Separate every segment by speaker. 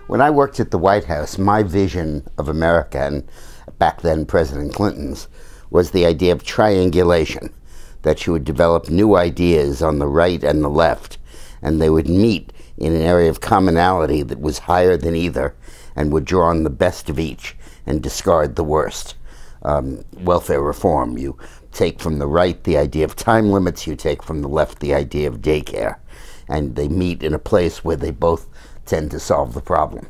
Speaker 1: When I worked at the White House, my vision of America, and back then President Clinton's, was the idea of triangulation, that you would develop new ideas on the right and the left, and they would meet in an area of commonality that was higher than either, and would draw on the best of each and discard the worst. Welfare reform, you take from the right the idea of time limits, you take from the left the idea of daycare, and they meet in a place where they both tend to solve the problem.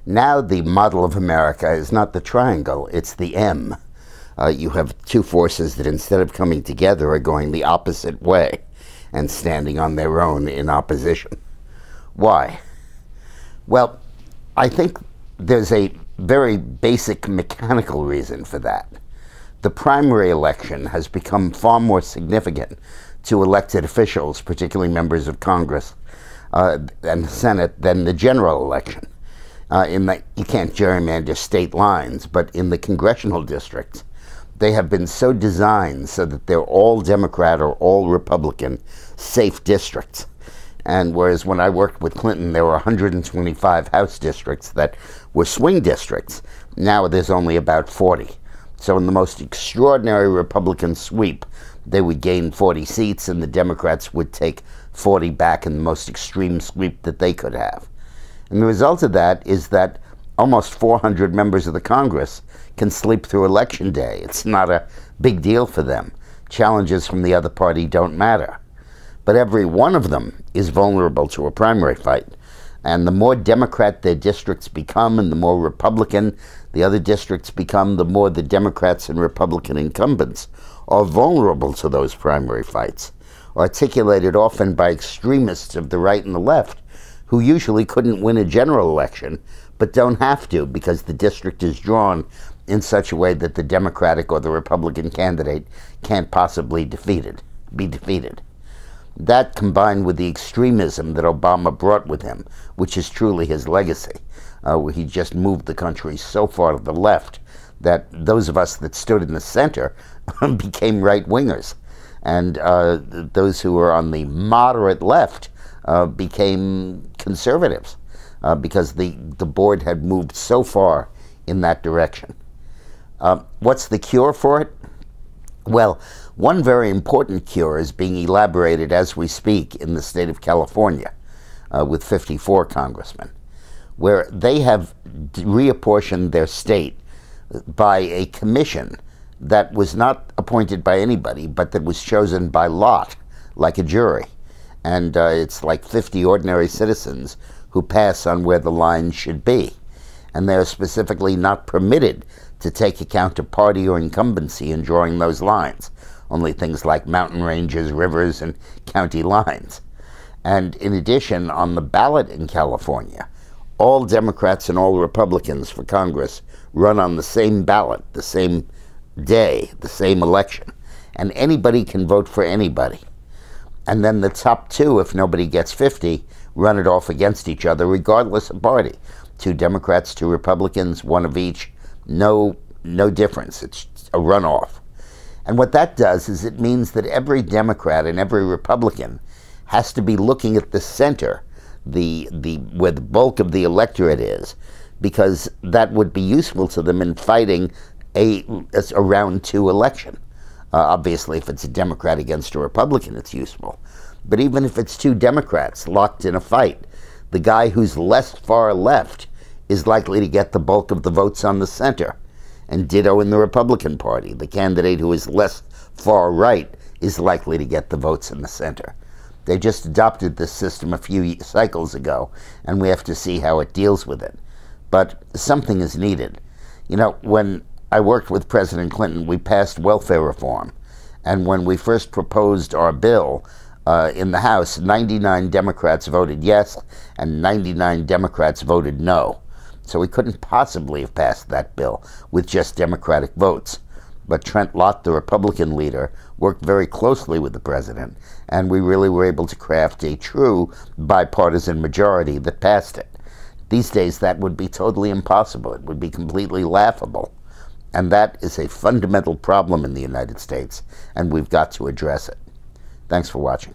Speaker 1: Now the model of America is not the triangle, it's the M. You have two forces that instead of coming together are going the opposite way and standing on their own in opposition. Why? Well, I think there's a very basic mechanical reason for that. The primary election has become far more significant to elected officials, particularly members of Congress and the Senate, than the general election. In that you can't gerrymander state lines, but in the congressional districts, they have been so designed so that they're all Democrat or all Republican safe districts. And whereas when I worked with Clinton, there were 125 House districts that were swing districts, now there's only about 40. So in the most extraordinary Republican sweep, they would gain 40 seats and the Democrats would take 40 back in the most extreme sweep that they could have. And the result of that is that almost 400 members of the Congress can sleep through Election Day. It's not a big deal for them. Challenges from the other party don't matter. But every one of them is vulnerable to a primary fight. And the more Democrat their districts become and the more Republican the other districts become, the more the Democrats and Republican incumbents are vulnerable to those primary fights, articulated often by extremists of the right and the left, who usually couldn't win a general election, but don't have to because the district is drawn in such a way that the Democratic or the Republican candidate can't possibly be defeated. That, combined with the extremism that Obama brought with him, which is truly his legacy, where he just moved the country so far to the left that those of us that stood in the center became right-wingers. And those who were on the moderate left became conservatives because the board had moved so far in that direction. What's the cure for it? Well, one very important cure is being elaborated as we speak in the state of California with 54 congressmen, where they have reapportioned their state by a commission that was not appointed by anybody, but that was chosen by lot, like a jury. And it's like 50 ordinary citizens who pass on where the line should be. And they're specifically not permitted to take account of party or incumbency in drawing those lines, only things like mountain ranges, rivers, and county lines. And in addition, on the ballot in California, all Democrats and all Republicans for Congress run on the same ballot, the same day, the same election. And anybody can vote for anybody. And then the top two, if nobody gets 50, run it off against each other, regardless of party. 2 Democrats, 2 Republicans, 1 of each. No difference. It's a runoff. And what that does is it means that every Democrat and every Republican has to be looking at the center, where the bulk of the electorate is, because that would be useful to them in fighting a round 2 election. Obviously, if it's a Democrat against a Republican, it's useful. But even if it's 2 Democrats locked in a fight, the guy who's less far left is likely to get the bulk of the votes on the center. And ditto in the Republican Party. The candidate who is less far right is likely to get the votes in the center. They just adopted this system a few cycles ago, and we have to see how it deals with it. But something is needed. You know, when I worked with President Clinton, we passed welfare reform. And when we first proposed our bill in the House, 99 Democrats voted yes, and 99 Democrats voted no. So we couldn't possibly have passed that bill with just Democratic votes. But Trent Lott, the Republican leader, worked very closely with the president, and we really were able to craft a true bipartisan majority that passed it. These days, that would be totally impossible. It would be completely laughable. And that is a fundamental problem in the United States, and we've got to address it. Thanks for watching.